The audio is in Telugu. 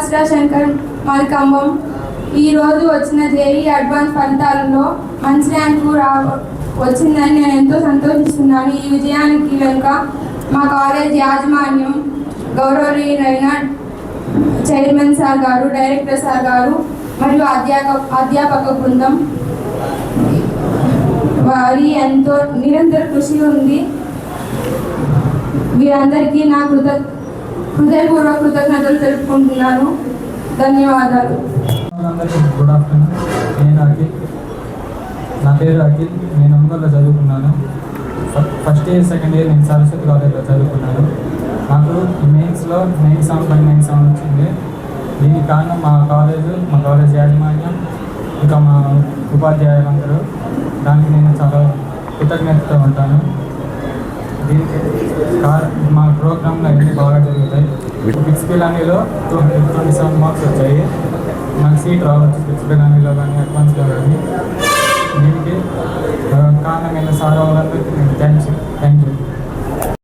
ఆశ్రా శంకర్ మల్కంబం. ఈరోజు వచ్చిన జేఈ అడ్వాన్స్ ఫలితాలలో మంచి ర్యాంకు వచ్చిందని నేను ఎంతో సంతోషిస్తున్నాను. ఈ విజయానికి వెనుక మా కాలేజ్ యాజమాన్యం, గౌరవనీయులైన చైర్మన్ సార్ గారు, డైరెక్టర్ సార్ గారు మరియు అధ్యాపక బృందం వారి ఎంతో నిరంతర కృషి ఉంది. వీరందరికీ నా హృదయపూర్వక కృతజ్ఞతలు తెలుపుకుంటున్నాను. ధన్యవాదాలు. Good afternoon. నా పేరు అఖిల్. నేను ఒంగోలులో చదువుకున్నాను. ఫస్ట్ ఇయర్ సెకండ్ ఇయర్ నేను సరస్వతి కాలేజ్లో చదువుకున్నాను. నాకు మెయిన్స్లో 97.97 వచ్చింది. దీనికి కారణం మా కాలేజ్ యాజమాన్యం, ఇంకా మా ఉపాధ్యాయులందరూ. దానికి నేను చాలా కృతజ్ఞతతో ఉంటాను. దీనికి మా ప్రోగ్రాంలో అన్నీ బాగా జరుగుతాయి. బిట్స్ పిలానీలో 227 మార్క్స్ వచ్చాయి. నాకు సీట్ రావచ్చు బిట్స్ పిలానీలో కానీ అడ్వాన్స్లో కానీ. దీనికి కారణమైన సార్ వాళ్ళందరికీ నేను థ్యాంక్ యూ.